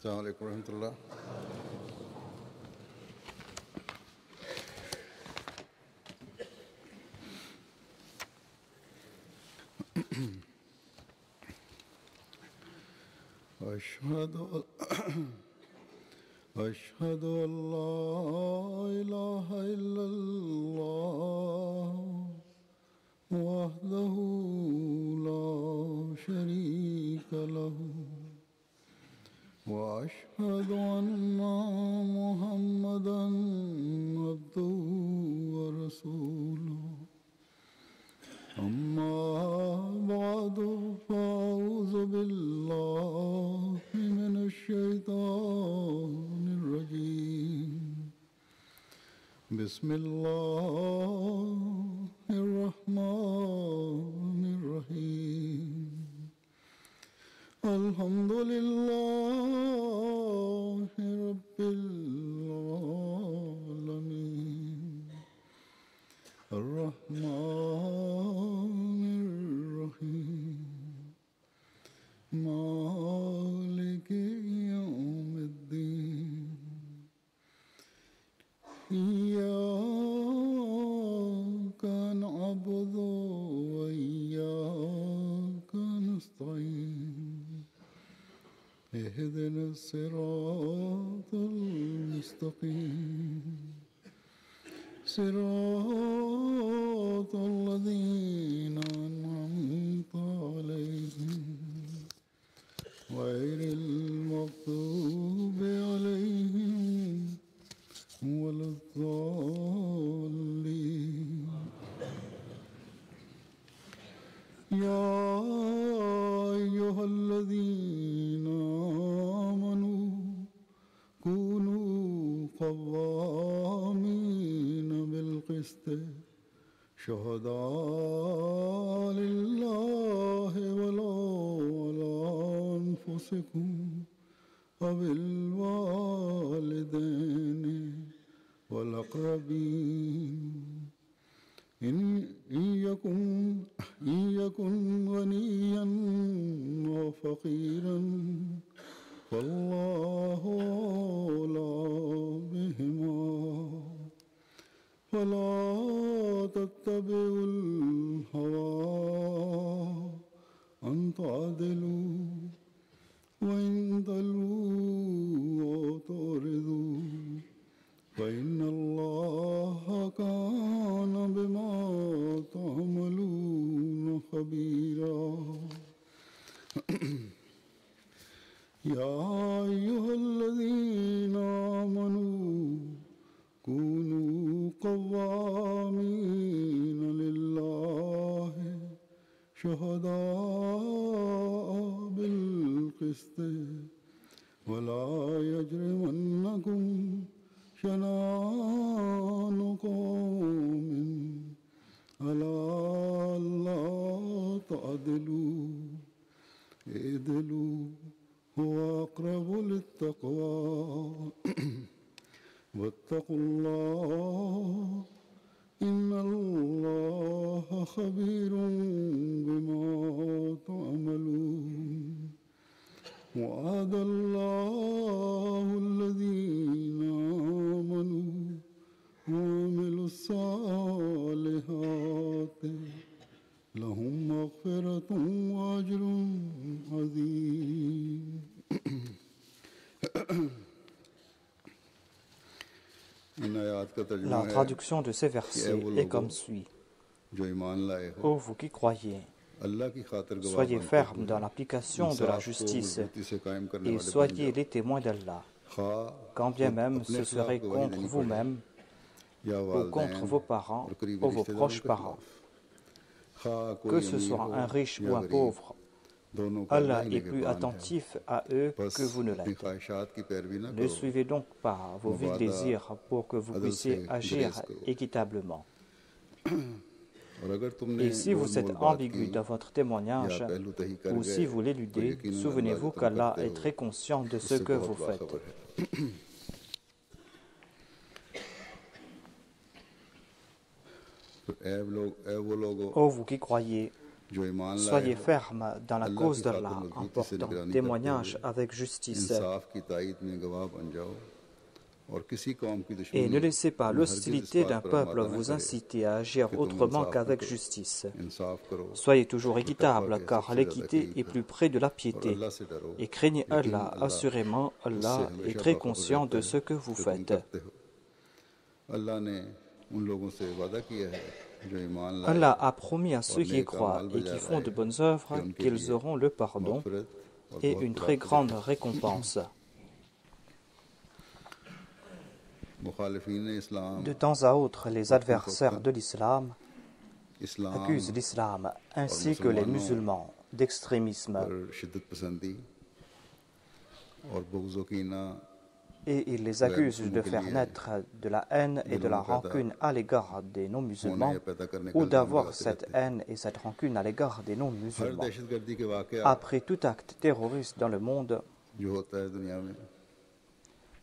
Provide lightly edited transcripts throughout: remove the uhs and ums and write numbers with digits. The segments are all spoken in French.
السلام عليكم ورحمة الله. أشهد أن لا إله إلا الله وحده لا شريك له وأشهد أن محمدا عبده ورسوله أما بعد فأعوذ بالله من الشيطان الرجيم بسم الله الرحمن الرحيم الحمد لله رب العالمين الرحمن الرحيم مالك يوم الدين إياك نعبد وإياك نستعين اهدنا الصراط المستقيم صراط الذين أنعمت عليهم غير المغضوب عليهم ولا الضالين. يا أيها الذين آمنوا كونوا قوامين بالقسط شهداء لله ولو على أنفسكم وبالوالدين والأقربين إن يكن غنيا وفقيرا فالله أولى بهما فلا تتبعوا الهوى أن تعدلوا وإن تلووا أو تعرضوا فإن الله كان بما تعملون خبيرا. يا أيها الذين آمنوا كونوا قوامين لله شهداء بالقسط ولا يجرمنكم شنآن قوم على ألا تعدلوا اعدلوا هو أقرب للتقوى واتقوا الله إن الله خبير بما تعملون. وعد الله الذين آمنوا وعملوا الصالحات لهم مغفرة وأجر عظيم. La traduction de ces versets est comme suit. Ô vous qui croyez, soyez fermes dans l'application de la justice et soyez les témoins d'Allah, quand bien même ce serait contre vous-même ou contre vos parents ou vos proches parents. Que ce soit un riche ou un pauvre, Allah est plus attentif à eux que vous ne l'êtes. Ne suivez donc pas vos vils désirs pour que vous puissiez agir équitablement. Et si vous êtes ambigu dans votre témoignage ou si vous l'éludez, souvenez-vous qu'Allah est très conscient de ce que vous faites. Ô vous qui croyez, Soyez fermes dans la cause d'Allah en portant témoignage avec justice. Et ne laissez pas l'hostilité d'un peuple vous inciter à agir autrement qu'avec justice. Soyez toujours équitable, car l'équité est plus près de la piété. Et craignez Allah, assurément, Allah est très conscient de ce que vous faites. Allah a promis à ceux qui y croient et qui font de bonnes œuvres qu'ils auront le pardon et une très grande récompense. De temps à autre, les adversaires de l'islam accusent l'islam ainsi que les musulmans d'extrémisme et ils les accusent de faire naître de la haine et de la rancune à l'égard des non-musulmans ou d'avoir cette haine et cette rancune à l'égard des non-musulmans. Après tout acte terroriste dans le monde,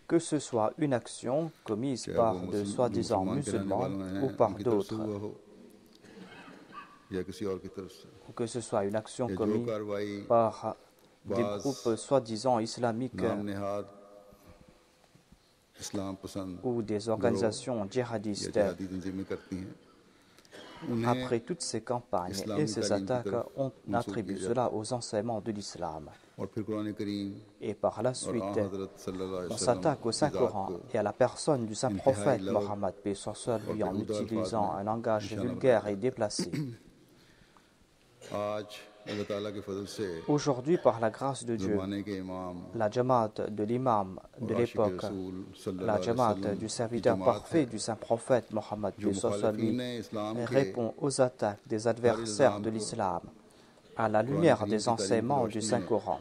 que ce soit une action commise par de soi-disant musulmans ou par d'autres, ou que ce soit une action commise par des groupes soi-disant islamiques ou des organisations djihadistes. Après toutes ces campagnes et ces attaques, on attribue cela aux enseignements de l'islam. Et par la suite, on s'attaque au Saint-Coran et à la personne du Saint-Prophète Mohammed, paix soit sur lui, en utilisant un langage vulgaire et déplacé. Aujourd'hui, par la grâce de Dieu, la Jamaat de l'imam de l'époque, la Jamaat du serviteur parfait du Saint-Prophète Mohammed, paix soit sur lui, répond aux attaques des adversaires de l'islam à la lumière des enseignements du Saint-Coran.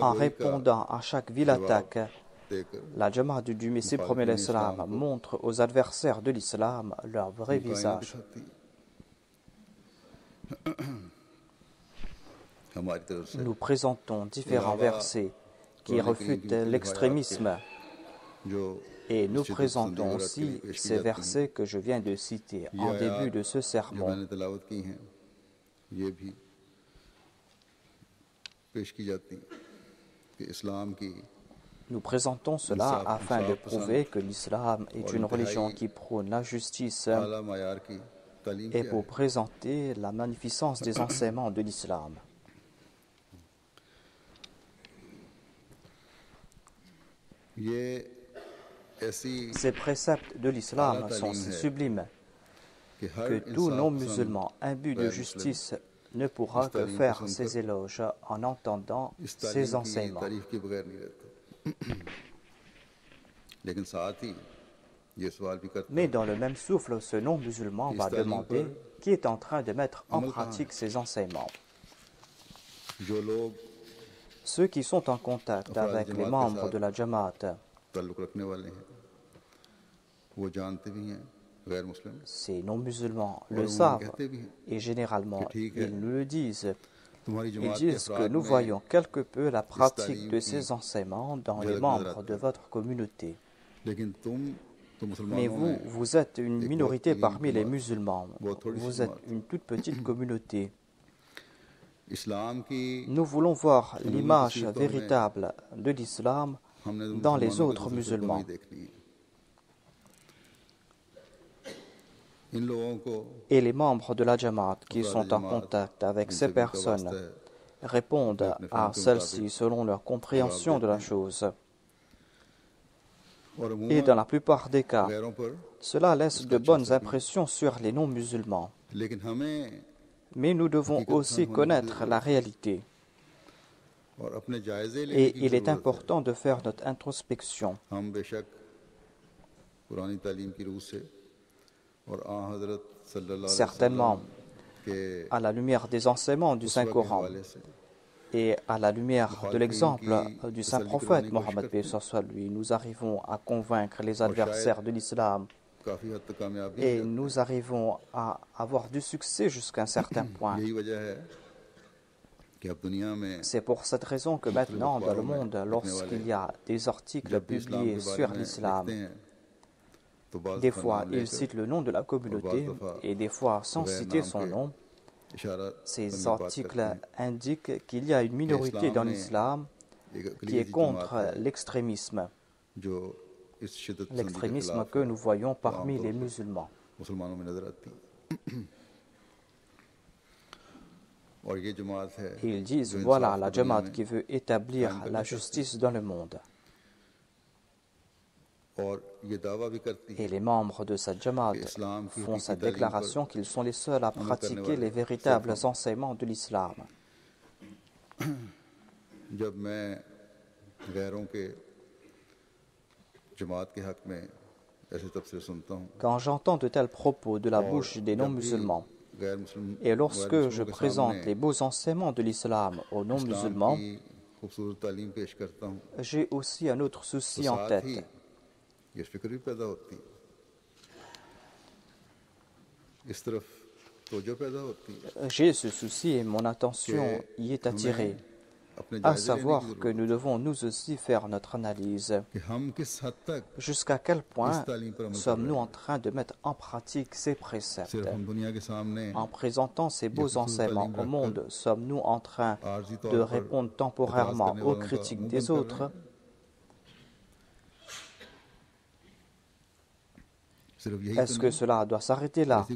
En répondant à chaque vile attaque, la Jamaat du Messie premier l'Islam montre aux adversaires de l'islam leur vrai visage. Nous présentons différents versets qui refutent l'extrémisme et nous présentons aussi ces versets que je viens de citer en début de ce sermon. Nous présentons cela afin de prouver que l'islam est une religion qui prône la justice et pour présenter la magnificence des enseignements de l'islam. Ces préceptes de l'islam sont si sublimes que tout non-musulman imbu de justice ne pourra que faire ses éloges en entendant ces enseignements. Mais dans le même souffle, ce non-musulman va demander qui est en train de mettre en pratique ces enseignements. Ceux qui sont en contact avec les membres de la Jamaat, ces non-musulmans le savent et généralement ils nous le disent. Ils disent que nous voyons quelque peu la pratique de ces enseignements dans les membres de votre communauté. Mais vous êtes une minorité parmi les musulmans. Vous êtes une toute petite communauté. Nous voulons voir l'image véritable de l'islam dans les autres musulmans. Et les membres de la Jamaat qui sont en contact avec ces personnes répondent à celles-ci selon leur compréhension de la chose. Et dans la plupart des cas, cela laisse de bonnes impressions sur les non-musulmans. Mais nous devons aussi connaître la réalité. Et il est important de faire notre introspection. Certainement, à la lumière des enseignements du Saint-Coran et à la lumière de l'exemple du Saint-Prophète Mohammed, paix soit lui, nous arrivons à convaincre les adversaires de l'islam et nous arrivons à avoir du succès jusqu'à un certain point. C'est pour cette raison que maintenant, dans le monde, lorsqu'il y a des articles publiés sur l'islam, Des fois, il cite le nom de la communauté et des fois, sans citer son nom, ces articles indiquent qu'il y a une minorité dans l'islam qui est contre l'extrémisme que nous voyons parmi les musulmans. Ils disent, voilà la Jamaat qui veut établir la justice dans le monde. Et les membres de cette Jamaat font cette déclaration qu'ils sont les seuls à pratiquer les véritables enseignements de l'islam. Quand j'entends de tels propos de la bouche des non-musulmans, et lorsque je présente les beaux enseignements de l'islam aux non-musulmans, j'ai aussi un autre souci en tête. J'ai ce souci et mon attention y est attirée, à savoir que nous devons nous aussi faire notre analyse. Jusqu'à quel point sommes-nous en train de mettre en pratique ces préceptes? En présentant ces beaux enseignements au monde, sommes-nous en train de répondre temporairement aux critiques des autres? Est-ce que cela doit s'arrêter là?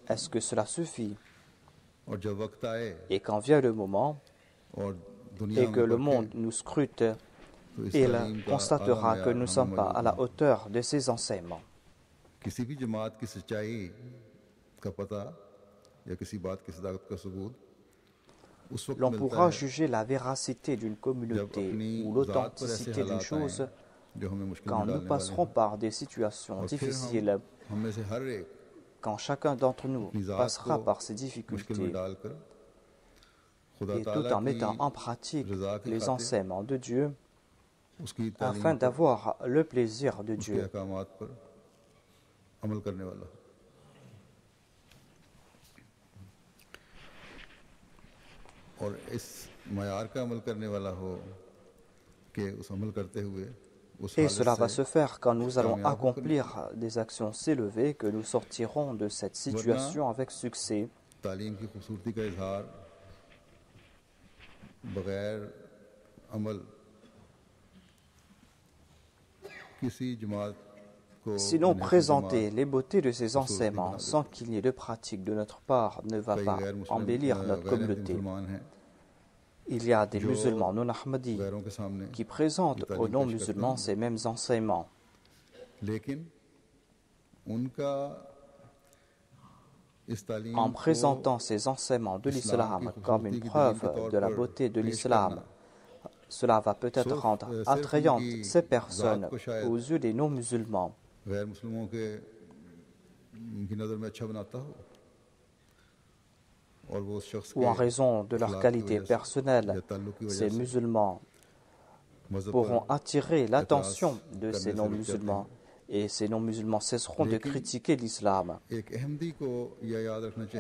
Est-ce que cela suffit? Et quand vient le moment et que le monde nous scrute, il constatera que nous ne sommes pas à la hauteur de ces enseignements. L'on pourra juger la véracité d'une communauté ou l'authenticité d'une chose quand nous passerons par des situations difficiles, quand chacun d'entre nous passera par ces difficultés, et tout en mettant en pratique les enseignements de Dieu afin d'avoir le plaisir de Dieu. Et cela va se faire quand nous allons accomplir des actions si élevées que nous sortirons de cette situation avec succès. Sinon, présenter les beautés de ces enseignements sans qu'il n'y ait de pratique de notre part ne va pas embellir notre communauté. Il y a des musulmans non-ahmadis qui présentent aux non-musulmans ces mêmes enseignements. En présentant ces enseignements de l'islam comme une preuve de la beauté de l'islam, cela va peut-être rendre attrayantes ces personnes aux yeux des non-musulmans. Ou en raison de leur qualité personnelle, ces musulmans pourront attirer l'attention de ces non-musulmans et ces non-musulmans cesseront de critiquer l'islam.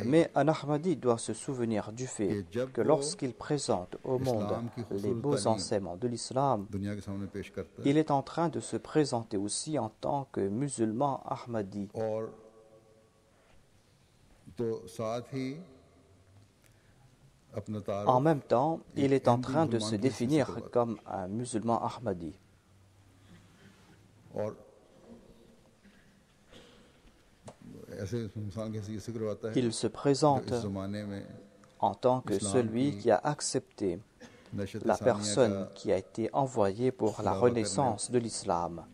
Mais un Ahmadi doit se souvenir du fait que lorsqu'il présente au monde les beaux enseignements de l'islam, il est en train de se présenter aussi en tant que musulman Ahmadi. En même temps, il est en train de se définir comme un musulman Ahmadi. Il se présente en tant que celui qui a accepté la personne qui a été envoyée pour la renaissance de l'islam.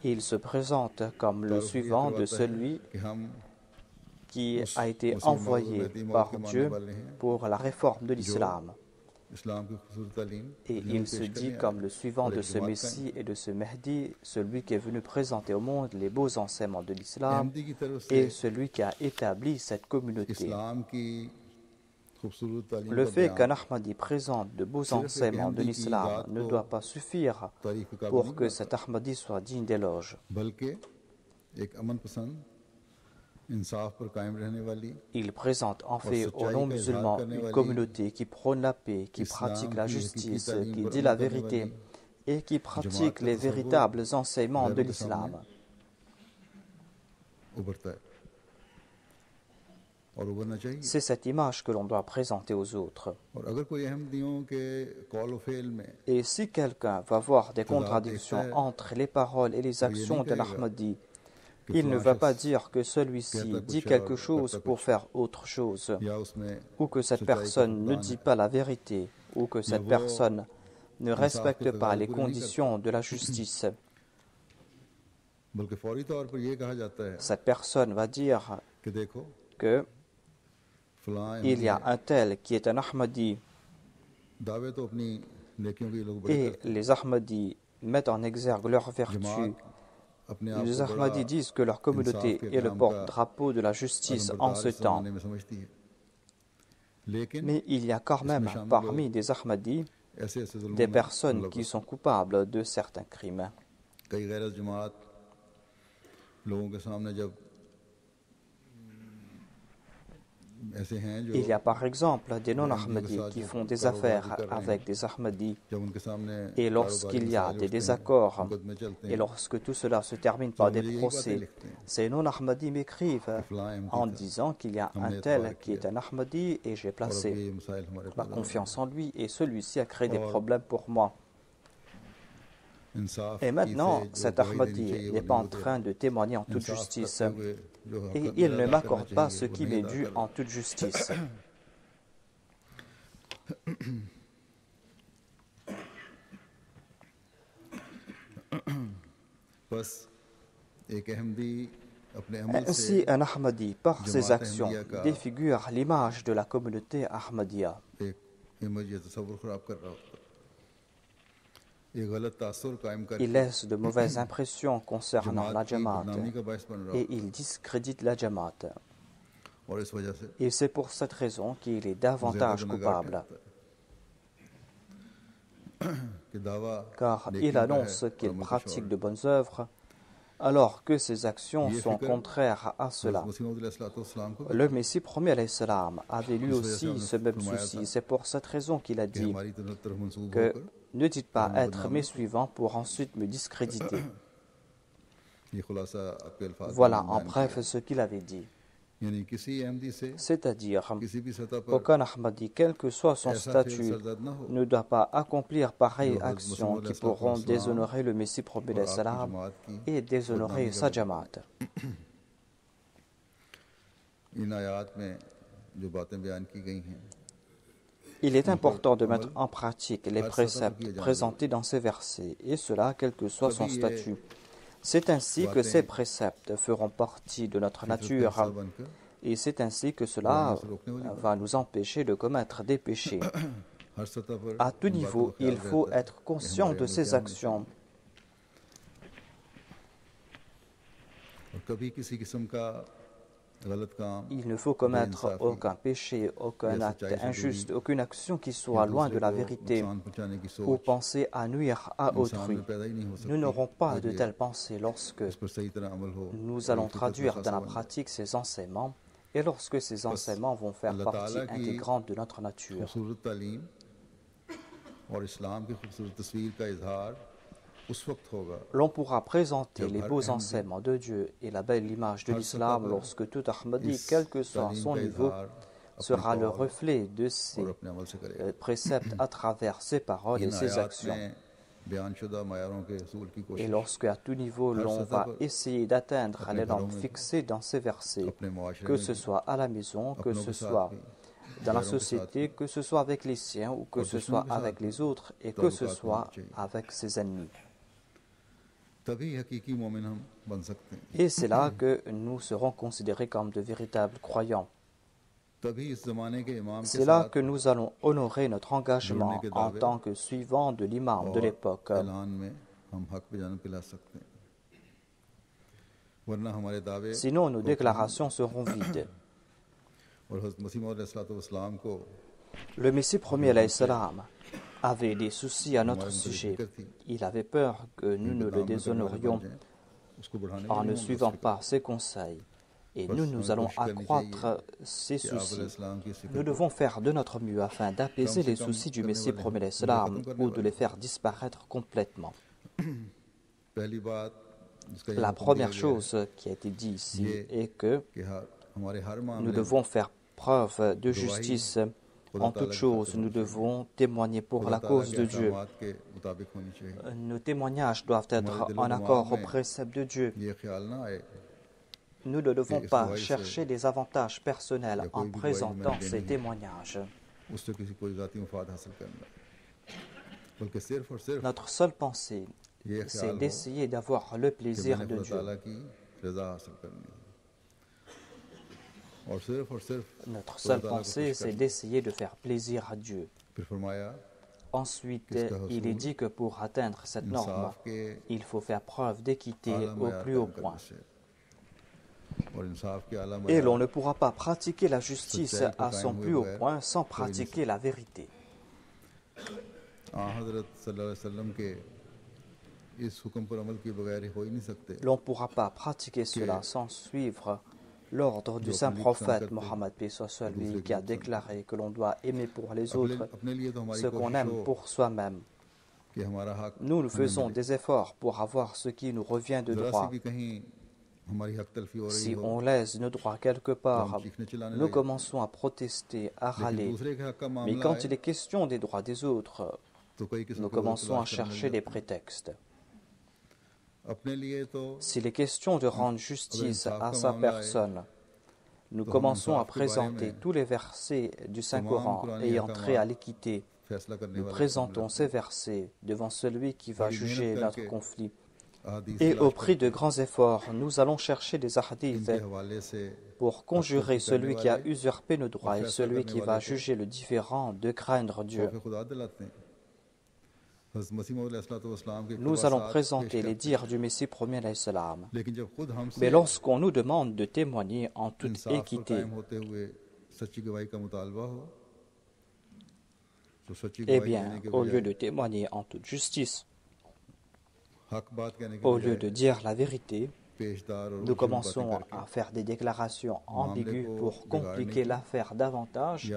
Il se présente comme le suivant de celui qui a été envoyé par Dieu pour la réforme de l'islam. Et il se dit comme le suivant de ce Messie et de ce Mahdi, celui qui est venu présenter au monde les beaux enseignements de l'islam et celui qui a établi cette communauté. Le fait qu'un Ahmadi présente de beaux enseignements de l'islam ne doit pas suffire pour que cet Ahmadi soit digne d'éloge. Il présente en fait aux non-musulmans une communauté qui prône la paix, qui pratique la justice, qui dit la vérité et qui pratique les véritables enseignements de l'islam. C'est cette image que l'on doit présenter aux autres. Et si quelqu'un va voir des contradictions entre les paroles et les actions d'un Ahmadi, il ne va pas dire que celui-ci dit quelque chose pour faire autre chose, ou que cette personne ne dit pas la vérité, ou que cette personne ne respecte pas les conditions de la justice. Cette personne va dire que il y a un tel qui est un Ahmadi et les Ahmadis mettent en exergue leurs vertus. Les Ahmadis disent que leur communauté est le porte-drapeau de la justice en ce temps. Mais il y a quand même parmi des Ahmadis des personnes qui sont coupables de certains crimes. Il y a par exemple des non-Ahmadis qui font des affaires avec des Ahmadis et lorsqu'il y a des désaccords et lorsque tout cela se termine par des procès, ces non-Ahmadis m'écrivent en disant qu'il y a un tel qui est un Ahmadi et j'ai placé ma confiance en lui et celui-ci a créé des problèmes pour moi. Et maintenant, cet Ahmadi n'est pas en train de témoigner en toute justice et il ne m'accorde pas ce qui m'est dû en toute justice. Ainsi, un Ahmadi, par ses actions, défigure l'image de la communauté Ahmadiyya. Il laisse de mauvaises impressions concernant la Jamaat et il discrédite la Jamaat. Et c'est pour cette raison qu'il est davantage coupable. Car il annonce qu'il pratique de bonnes œuvres alors que ses actions sont contraires à cela. Le Messie premier alayhi salam avait lui aussi ce même souci. C'est pour cette raison qu'il a dit que ne dites pas être mes suivants pour ensuite me discréditer. Voilà en bref ce qu'il avait dit. C'est-à-dire qu'aucun Ahmadi, quel que soit son statut, ne doit pas accomplir pareilles actions qui pourront déshonorer le Messie premier alayhi salam et déshonorer sa Jamaat. Il est important de mettre en pratique les préceptes présentés dans ces versets, et cela quel que soit son statut. C'est ainsi que ces préceptes feront partie de notre nature, et c'est ainsi que cela va nous empêcher de commettre des péchés. À tout niveau, il faut être conscient de ses actions. Il ne faut commettre aucun péché, aucun acte injuste, aucune action qui soit loin de la vérité ou penser à nuire à autrui. Nous n'aurons pas de telles pensées lorsque nous allons traduire dans la pratique ces enseignements et lorsque ces enseignements vont faire partie intégrante de notre nature. L'on pourra présenter les beaux enseignements de Dieu et la belle image de l'islam lorsque tout Ahmadi, quel que soit son niveau, sera le reflet de ses préceptes à travers ses paroles et ses actions. Et lorsque à tout niveau l'on va essayer d'atteindre les normes fixées dans ces versets, que ce soit à la maison, que ce soit dans la société, que ce soit avec les siens ou que ce soit avec les autres et que ce soit avec ses ennemis. Et c'est là que nous serons considérés comme de véritables croyants. C'est là que nous allons honorer notre engagement en tant que suivants de l'imam de l'époque. Sinon, nos déclarations seront vides. Le Messie premier alayhi salam avait des soucis à notre sujet. Il avait peur que nous ne le déshonorions en ne suivant pas ses conseils. Et nous allons accroître ces soucis. Nous devons faire de notre mieux afin d'apaiser les soucis du Messie premier l'Islam ou de les faire disparaître complètement. La première chose qui a été dit ici est que nous devons faire preuve de justice en toutes choses. Nous devons témoigner pour la cause de Dieu. Nos témoignages doivent être en accord aux préceptes de Dieu. Nous ne devons pas chercher des avantages personnels en présentant ces témoignages. Notre seule pensée, c'est d'essayer d'avoir le plaisir de Dieu. Notre seule pensée, c'est d'essayer de faire plaisir à Dieu. Ensuite, il est dit que pour atteindre cette norme, il faut faire preuve d'équité au plus haut point. Et l'on ne pourra pas pratiquer la justice à son plus haut point sans pratiquer la vérité. L'on ne pourra pas pratiquer cela sans suivre l'ordre du saint prophète Mohammed, paix soit sur lui, qui a déclaré que l'on doit aimer pour les autres ce qu'on aime pour soi-même. Nous faisons des efforts pour avoir ce qui nous revient de droit. Si on laisse nos droits quelque part, nous commençons à protester, à râler. Mais quand il est question des droits des autres, nous commençons à chercher des prétextes. S'il est question de rendre justice à sa personne, nous commençons à présenter tous les versets du Saint-Coran ayant trait à l'équité. Nous présentons ces versets devant celui qui va juger notre conflit. Et au prix de grands efforts, nous allons chercher des hadiths pour conjurer celui qui a usurpé nos droits et celui qui va juger le différend de craindre Dieu. Nous allons présenter les dires du Messie premier l'Islam. Mais lorsqu'on nous demande de témoigner en toute équité, eh bien, au lieu de témoigner en toute justice, au lieu de dire la vérité, nous commençons à faire des déclarations ambiguës pour compliquer l'affaire davantage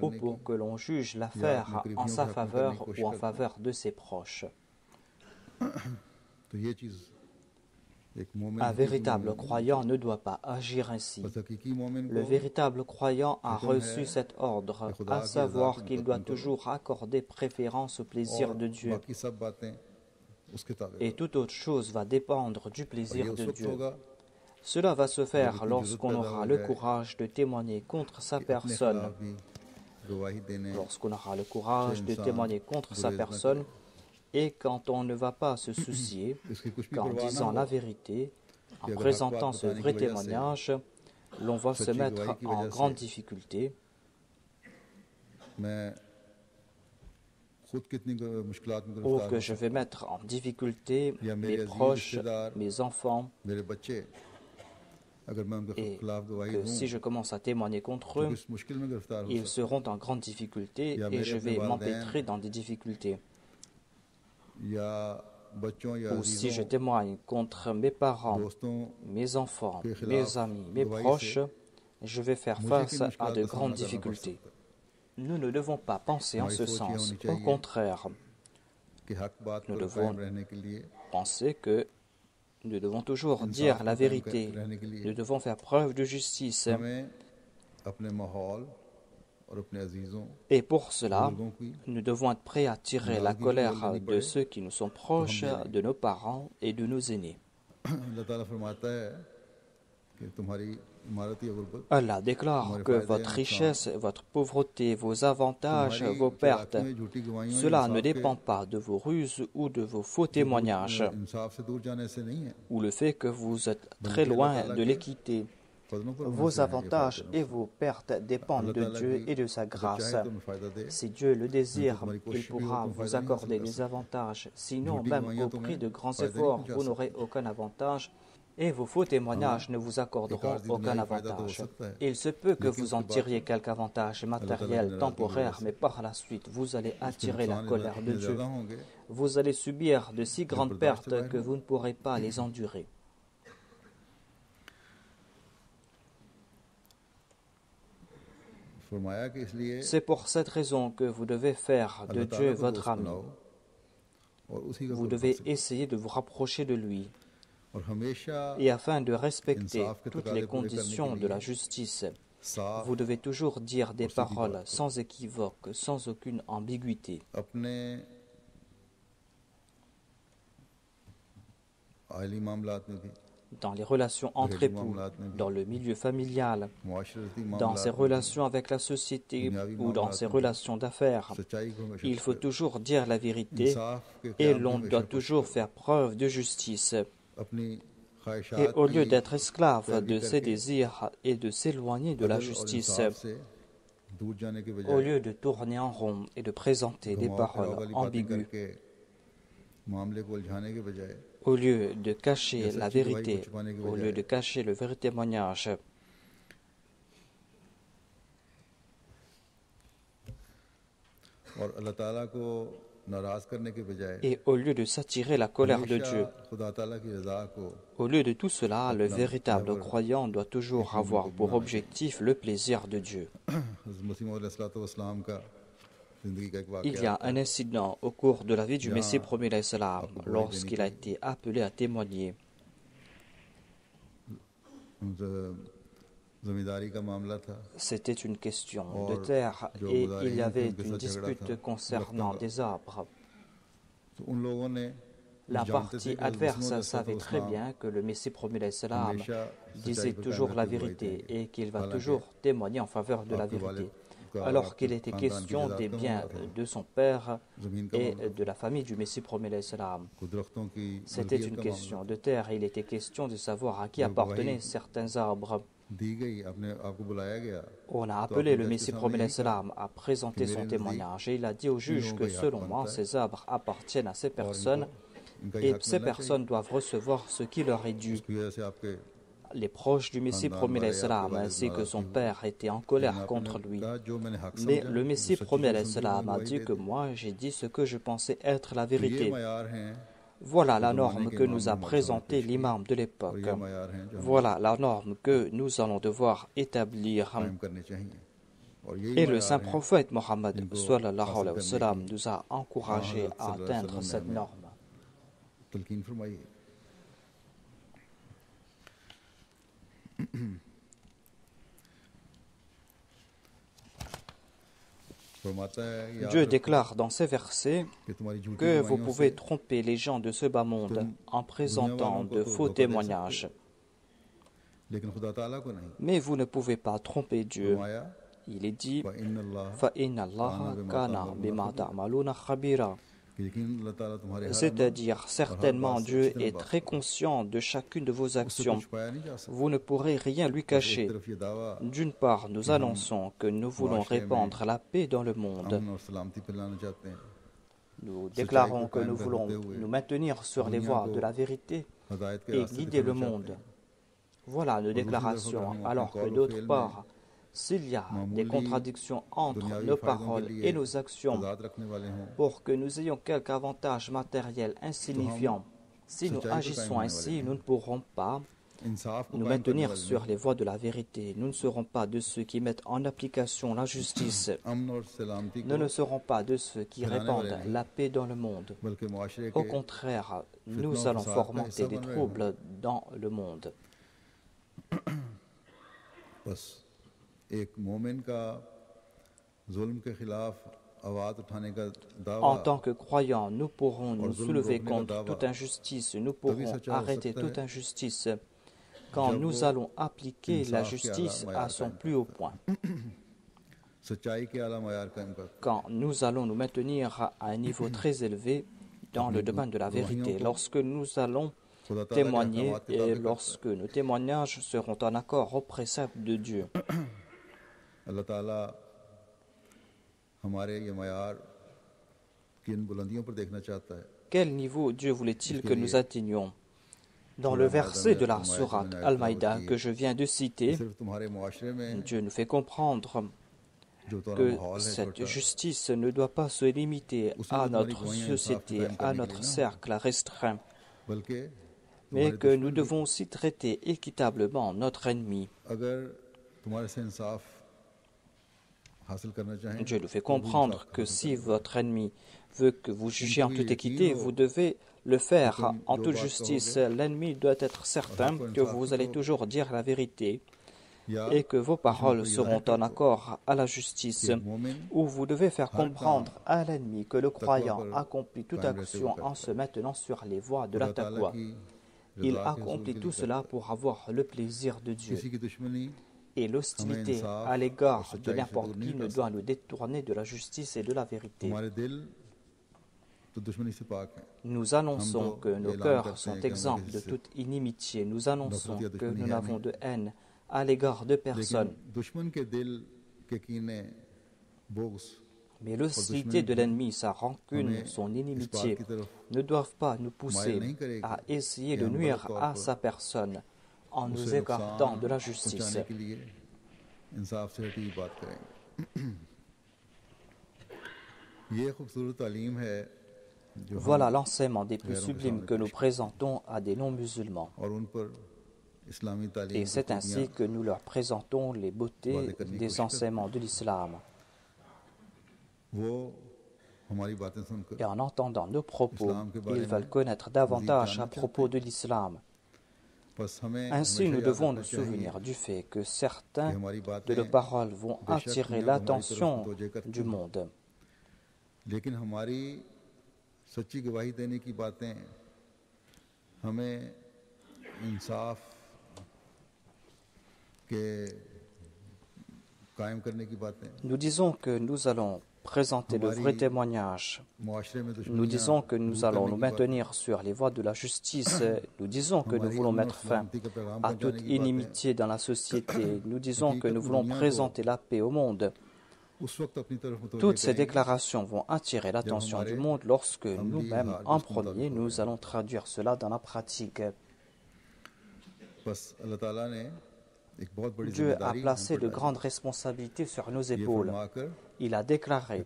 ou pour que l'on juge l'affaire en sa faveur ou en faveur de ses proches. Un véritable croyant ne doit pas agir ainsi. Le véritable croyant a reçu cet ordre, à savoir qu'il doit toujours accorder préférence au plaisir de Dieu. Et toute autre chose va dépendre du plaisir de Dieu. Cela va se faire lorsqu'on aura le courage de témoigner contre sa personne. Lorsqu'on aura le courage de témoigner contre sa personne et quand on ne va pas se soucier qu'en disant la vérité, en présentant ce vrai témoignage, l'on va se mettre en grande difficulté. Ou que je vais mettre en difficulté mes proches, mes enfants, et que si je commence à témoigner contre eux, ils seront en grande difficulté et je vais m'empêtrer dans des difficultés. Ou si je témoigne contre mes parents, mes enfants, mes amis, mes proches, je vais faire face à de grandes difficultés. Nous ne devons pas penser en ce sens. Au contraire, nous devons penser que nous devons toujours dire la vérité. Nous devons faire preuve de justice. Et pour cela, nous devons être prêts à tirer la colère de ceux qui nous sont proches, de nos parents et de nos aînés. Allah déclare que votre richesse, votre pauvreté, vos avantages, vos pertes, cela ne dépend pas de vos ruses ou de vos faux témoignages, ou le fait que vous êtes très loin de l'équité. Vos avantages et vos pertes dépendent de Dieu et de sa grâce. Si Dieu le désire, il pourra vous accorder des avantages. Sinon, même au prix de grands efforts, vous n'aurez aucun avantage. Et vos faux témoignages ne vous accorderont aucun avantage. Il se peut que vous en tiriez quelque avantage matériel, temporaire, mais par la suite, vous allez attirer la colère de Dieu. Vous allez subir de si grandes pertes que vous ne pourrez pas les endurer. C'est pour cette raison que vous devez faire de Dieu votre ami. Vous devez essayer de vous rapprocher de lui. Et afin de respecter toutes les conditions de la justice, vous devez toujours dire des paroles sans équivoque, sans aucune ambiguïté. Dans les relations entre époux, dans le milieu familial, dans ses relations avec la société ou dans ses relations d'affaires, il faut toujours dire la vérité et l'on doit toujours faire preuve de justice. Et au lieu d'être esclave de ses désirs et de s'éloigner de la justice, au lieu de tourner en rond et de présenter des paroles ambiguës, au lieu de cacher la vérité, au lieu de cacher le vrai témoignage, et au lieu de s'attirer la colère de Dieu, au lieu de tout cela, le véritable croyant doit toujours avoir pour objectif le plaisir de Dieu. Il y a un incident au cours de la vie du Messie premier l'Islam lorsqu'il a été appelé à témoigner. C'était une question de terre et il y avait une dispute concernant des arbres. La partie adverse savait très bien que le Messie premier l'Islam disait toujours la vérité et qu'il va toujours témoigner en faveur de la vérité. Alors qu'il était question des biens de son père et de la famille du Messie premier l'Islam. C'était une question de terre et il était question de savoir à qui appartenaient certains arbres. On a appelé le Messie premier l'Islam à présenter son témoignage et il a dit au juge que selon moi, ces arbres appartiennent à ces personnes et ces personnes doivent recevoir ce qui leur est dû. Les proches du Messie premier l'Islam ainsi que son père étaient en colère contre lui. Mais le Messie premier l'Islam a dit que moi j'ai dit ce que je pensais être la vérité. Voilà la norme que nous a présentée l'imam de l'époque. Voilà la norme que nous allons devoir établir. Et le saint prophète Mohammed sallallahu alayhi wa sallam nous a encouragés à atteindre cette norme. Dieu déclare dans ces versets que vous pouvez tromper les gens de ce bas monde en présentant de faux témoignages. Mais vous ne pouvez pas tromper Dieu. Il est dit فَإِنَّ اللَّهَ كَانَ بِمَا تَعْمَلُونَ خَبِيرًا. C'est-à-dire, certainement Dieu est très conscient de chacune de vos actions. Vous ne pourrez rien lui cacher. D'une part, nous annonçons que nous voulons répandre la paix dans le monde. Nous déclarons que nous voulons nous maintenir sur les voies de la vérité et guider le monde. Voilà nos déclarations, alors que d'autre part, s'il y a des contradictions entre nos paroles et nos actions, pour que nous ayons quelque avantage matériel insignifiant, si nous agissons ainsi, nous ne pourrons pas nous maintenir sur les voies de la vérité. Nous ne serons pas de ceux qui mettent en application la justice. Nous ne serons pas de ceux qui répandent la paix dans le monde. Au contraire, nous allons fomenter des troubles dans le monde. En tant que croyants, nous pourrons nous soulever contre toute injustice, nous pourrons arrêter toute injustice quand nous allons appliquer la justice à son plus haut point. Quand nous allons nous maintenir à un niveau très élevé dans le domaine de la vérité, lorsque nous allons témoigner et lorsque nos témoignages seront en accord aux préceptes de Dieu. Quel niveau Dieu voulait-il que nous atteignions? Dans le verset de la sourate Al-Maïda que je viens de citer, Dieu nous fait comprendre que cette justice ne doit pas se limiter à notre société, à notre cercle restreint, mais que nous devons aussi traiter équitablement notre ennemi. Dieu nous fait comprendre que si votre ennemi veut que vous jugiez en toute équité, vous devez le faire en toute justice. L'ennemi doit être certain que vous allez toujours dire la vérité et que vos paroles seront en accord à la justice, où vous devez faire comprendre à l'ennemi que le croyant accomplit toute action en se maintenant sur les voies de la taqwa. Il accomplit tout cela pour avoir le plaisir de Dieu. Et l'hostilité à l'égard de n'importe qui ne doit nous détourner de la justice et de la vérité. Nous annonçons que nos cœurs sont exempts de toute inimitié. Nous annonçons que nous n'avons de haine à l'égard de personne. Mais l'hostilité de l'ennemi, sa rancune, son inimitié ne doivent pas nous pousser à essayer de nuire à sa personne en nous écartant de la justice. Voilà l'enseignement des plus sublimes que nous présentons à des non-musulmans. Et c'est ainsi que nous leur présentons les beautés des enseignements de l'islam. Et en entendant nos propos, ils veulent connaître davantage à propos de l'islam. Ainsi, nous devons nous souvenir du fait que certains de nos paroles vont attirer l'attention du monde. Nous disons que nous allons présenter le vrai témoignage. Nous disons que nous allons nous maintenir sur les voies de la justice. Nous disons que nous voulons mettre fin à toute inimitié dans la société. Nous disons que nous voulons présenter la paix au monde. Toutes ces déclarations vont attirer l'attention du monde lorsque nous-mêmes, en premier, nous allons traduire cela dans la pratique. Dieu a placé de grandes responsabilités sur nos épaules. Il a déclaré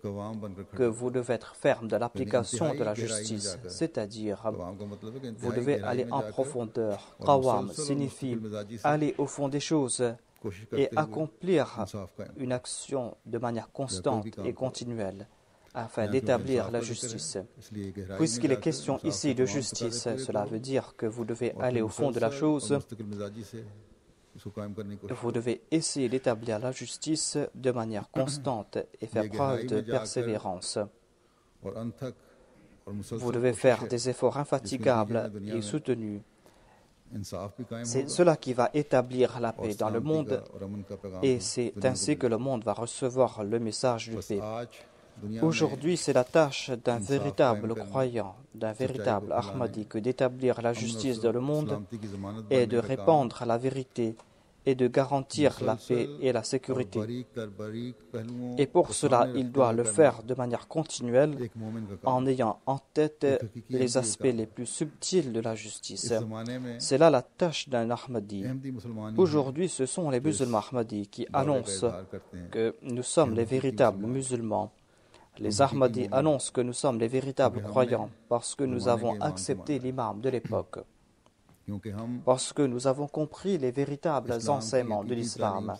que vous devez être ferme de l'application de la justice, c'est-à-dire vous devez aller en profondeur. Qawam signifie aller au fond des choses et accomplir une action de manière constante et continuelle afin d'établir la justice. Puisqu'il est question ici de justice, cela veut dire que vous devez aller au fond de la chose. Vous devez essayer d'établir la justice de manière constante et faire preuve de persévérance. Vous devez faire des efforts infatigables et soutenus. C'est cela qui va établir la paix dans le monde et c'est ainsi que le monde va recevoir le message de paix. Aujourd'hui, c'est la tâche d'un véritable croyant, d'un véritable Ahmadi, que d'établir la justice dans le monde et de répandre la vérité et de garantir la paix et la sécurité. Et pour cela, il doit le faire de manière continuelle en ayant en tête les aspects les plus subtils de la justice. C'est là la tâche d'un Ahmadi. Aujourd'hui, ce sont les musulmans Ahmadis qui annoncent que nous sommes les véritables musulmans. Les Ahmadis annoncent que nous sommes les véritables croyants parce que nous avons accepté l'imam de l'époque. Parce que nous avons compris les véritables enseignements de l'islam.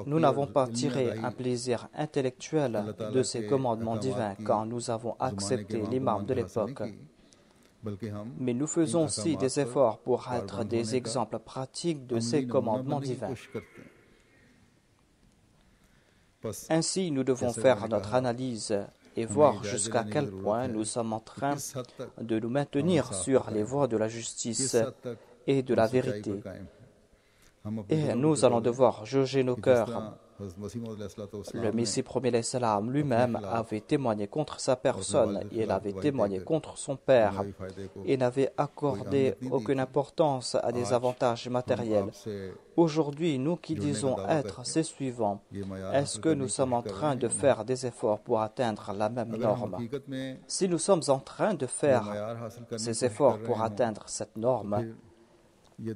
Nous n'avons pas tiré un plaisir intellectuel de ces commandements divins quand nous avons accepté l'imam de l'époque. Mais nous faisons aussi des efforts pour être des exemples pratiques de ces commandements divins. Ainsi, nous devons faire notre analyse et voir jusqu'à quel point nous sommes en train de nous maintenir sur les voies de la justice et de la vérité. Et nous allons devoir juger nos cœurs. Le Messie premier l'Islam lui-même avait témoigné contre sa personne et il avait témoigné contre son père et n'avait accordé aucune importance à des avantages matériels. Aujourd'hui, nous qui disons être ces suivants, est-ce que nous sommes en train de faire des efforts pour atteindre la même norme? Si nous sommes en train de faire ces efforts pour atteindre cette norme,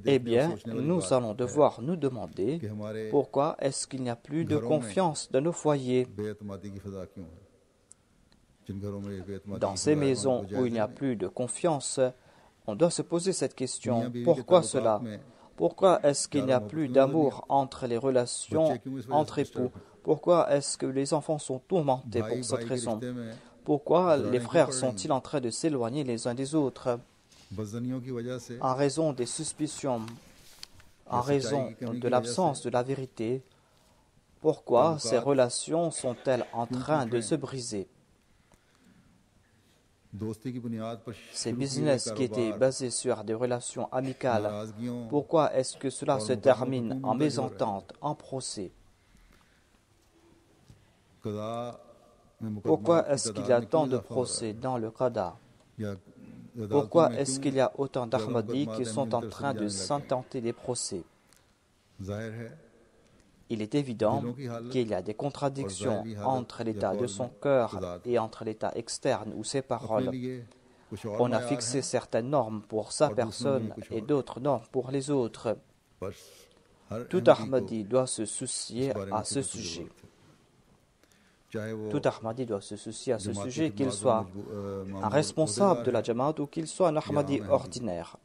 eh bien, nous allons devoir nous demander pourquoi est-ce qu'il n'y a plus de confiance dans nos foyers. Dans ces maisons où il n'y a plus de confiance, On doit se poser cette question. Pourquoi cela? Pourquoi est-ce qu'il n'y a plus d'amour entre les relations entre époux? Pourquoi est-ce que les enfants sont tourmentés pour cette raison? Pourquoi les frères sont-ils en train de s'éloigner les uns des autres? En raison des suspicions, en raison de l'absence de la vérité. Pourquoi ces relations sont-elles en train de se briser? Ces business qui étaient basés sur des relations amicales, pourquoi est-ce que cela se termine en mésentente, en procès? Pourquoi est-ce qu'il y a tant de procès dans le Qada? Pourquoi est-ce qu'il y a autant d'Ahmadis qui sont en train de s'intenter des procès? Il est évident qu'il y a des contradictions entre l'état de son cœur et entre l'état externe ou ses paroles. On a fixé certaines normes pour sa personne et d'autres normes pour les autres. Tout Ahmadi doit se soucier à ce sujet. Tout Ahmadi doit se soucier à ce sujet, qu'il soit un responsable de la Jamaat ou qu'il soit un Ahmadi ordinaire.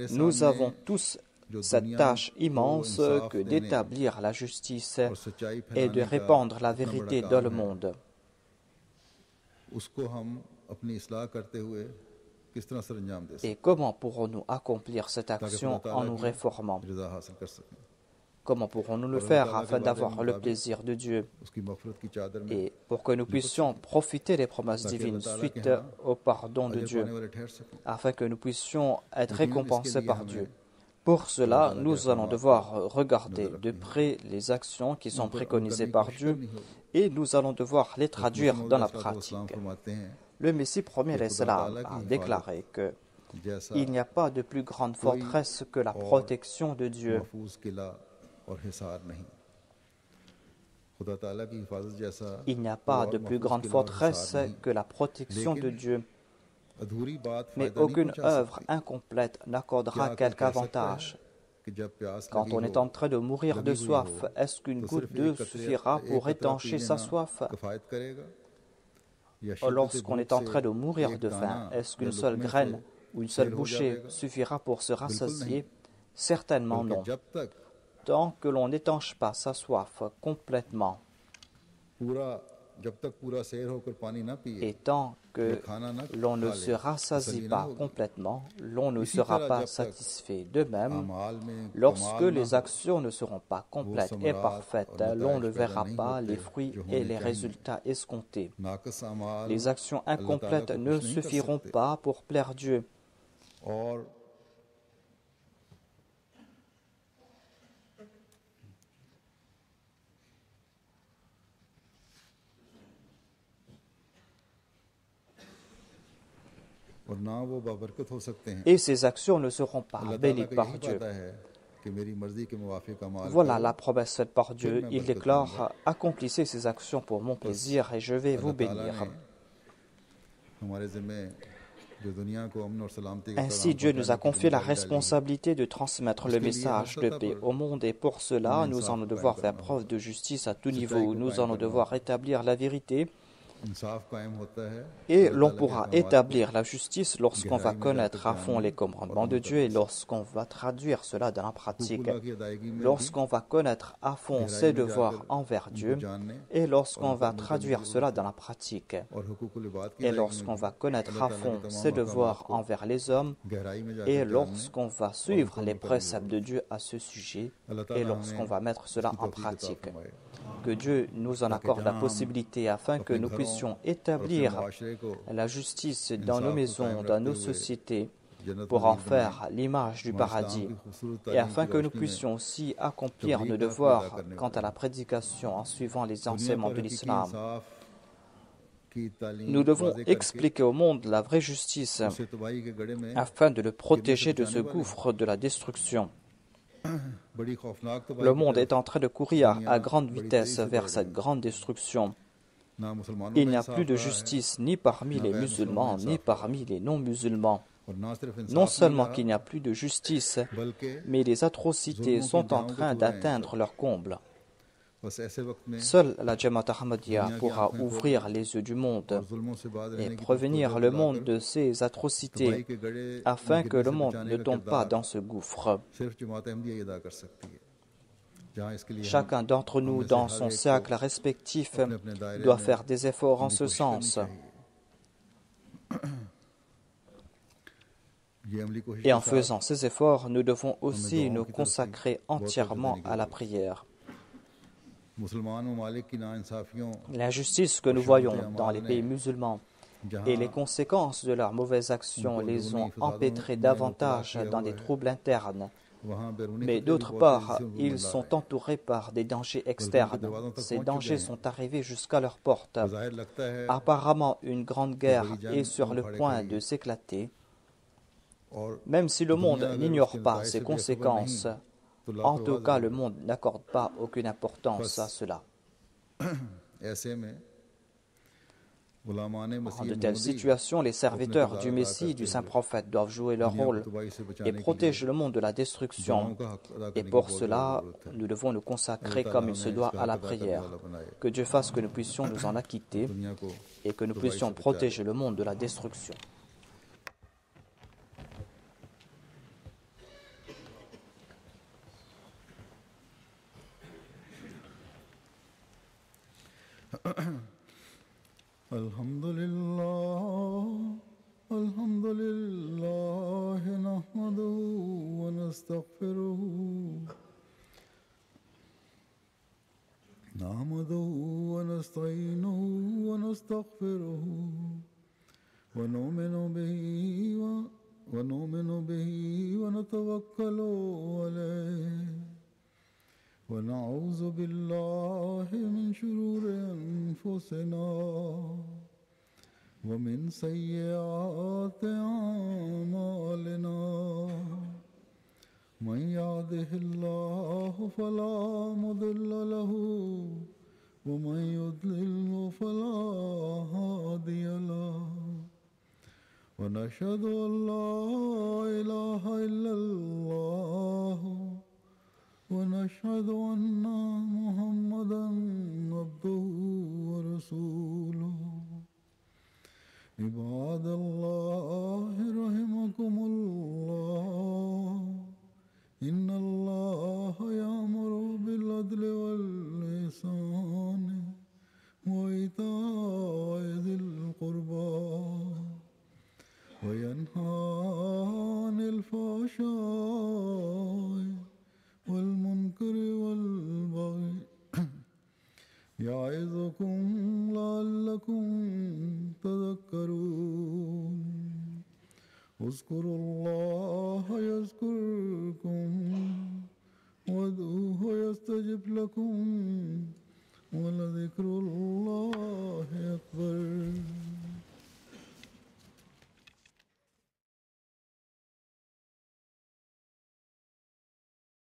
Nous avons tous cette tâche immense que d'établir la justice et de répandre la vérité dans le monde. Et comment pourrons-nous accomplir cette action en nous réformant? Comment pourrons-nous le faire afin d'avoir le plaisir de Dieu et pour que nous puissions profiter des promesses divines suite au pardon de Dieu, afin que nous puissions être récompensés par Dieu? Pour cela, nous allons devoir regarder de près les actions qui sont préconisées par Dieu et nous allons devoir les traduire dans la pratique. Le Messie premier l'Islam a déclaré qu'il n'y a pas de plus grande forteresse que la protection de Dieu. Il n'y a pas de plus grande forteresse que la protection de Dieu. Mais aucune œuvre incomplète n'accordera quelque avantage. Quand on est en train de mourir de soif, est-ce qu'une goutte d'eau suffira pour étancher sa soif? Lorsqu'on est en train de mourir de faim, est-ce qu'une seule graine ou une seule bouchée suffira pour se rassasier? Certainement non. Tant que l'on n'étanche pas sa soif complètement, et tant que l'on ne se rassasie pas complètement, l'on ne sera pas satisfait. De même, lorsque les actions ne seront pas complètes et parfaites, l'on ne verra pas les fruits et les résultats escomptés. Les actions incomplètes ne suffiront pas pour plaire Dieu. Et ces actions ne seront pas bénies par Dieu. Voilà la promesse faite par Dieu. Il déclare: accomplissez ces actions pour mon plaisir et je vais vous bénir. Ainsi, Dieu nous a confié la responsabilité de transmettre le message de paix au monde et pour cela, nous allons devoir faire preuve de justice à tout niveau. Nous allons devoir établir la vérité. Et l'on pourra établir la justice lorsqu'on va connaître à fond les commandements de Dieu et lorsqu'on va traduire cela dans la pratique, lorsqu'on va connaître à fond ses devoirs envers Dieu et lorsqu'on va traduire cela dans la pratique, et lorsqu'on va connaître à fond ses devoirs envers les hommes et lorsqu'on va suivre les préceptes de Dieu à ce sujet et lorsqu'on va mettre cela en pratique. Que Dieu nous en accorde la possibilité afin que nous puissions établir la justice dans nos maisons, dans nos sociétés, pour en faire l'image du paradis, et afin que nous puissions aussi accomplir nos devoirs quant à la prédication en suivant les enseignements de l'islam. Nous devons expliquer au monde la vraie justice afin de le protéger de ce gouffre de la destruction. Le monde est en train de courir à grande vitesse vers cette grande destruction. Il n'y a plus de justice ni parmi les musulmans ni parmi les non-musulmans. Non seulement qu'il n'y a plus de justice, mais les atrocités sont en train d'atteindre leur comble. Seule la Jamaat Ahmadiyya pourra ouvrir les yeux du monde et prévenir le monde de ces atrocités afin que le monde ne tombe pas dans ce gouffre. Chacun d'entre nous, dans son cercle respectif, doit faire des efforts en ce sens. Et en faisant ces efforts, nous devons aussi nous consacrer entièrement à la prière. L'injustice que nous voyons dans les pays musulmans et les conséquences de leurs mauvaises actions les ont empêtrés davantage dans des troubles internes. Mais d'autre part, ils sont entourés par des dangers externes. Ces dangers sont arrivés jusqu'à leur porte. Apparemment, une grande guerre est sur le point de s'éclater. Même si le monde n'ignore pas ses conséquences, en tout cas, le monde n'accorde pas aucune importance à cela. En de telles situations, les serviteurs du Messie, du Saint-Prophète, doivent jouer leur rôle et protéger le monde de la destruction. Et pour cela, nous devons nous consacrer comme il se doit à la prière. Que Dieu fasse que nous puissions nous en acquitter et que nous puissions protéger le monde de la destruction. Alhamdulillah, nahmaduhu wa nastaghfiruhu wa nasta'inuhu wa nastaghfiruhu wa nu'minu bihi wa natawakkalu alayhi ونعوذ بالله من شرور أنفسنا ومن سيئات أعمالنا من يهده الله فلا مضل له ومن يضلل فلا هادي له ونشهد أن لا إله إلا الله ونشهد أن محمدًا عبده ورسوله عباد الله رحمكم الله إن الله يأمر بالعدل والإحسان وإيتاء ذي القربى وينهى عن الفحشاء والمنكر والبغي يعظكم لعلكم تذكرون اذكروا الله يذكركم وادعوه يستجب لكم ولذكر الله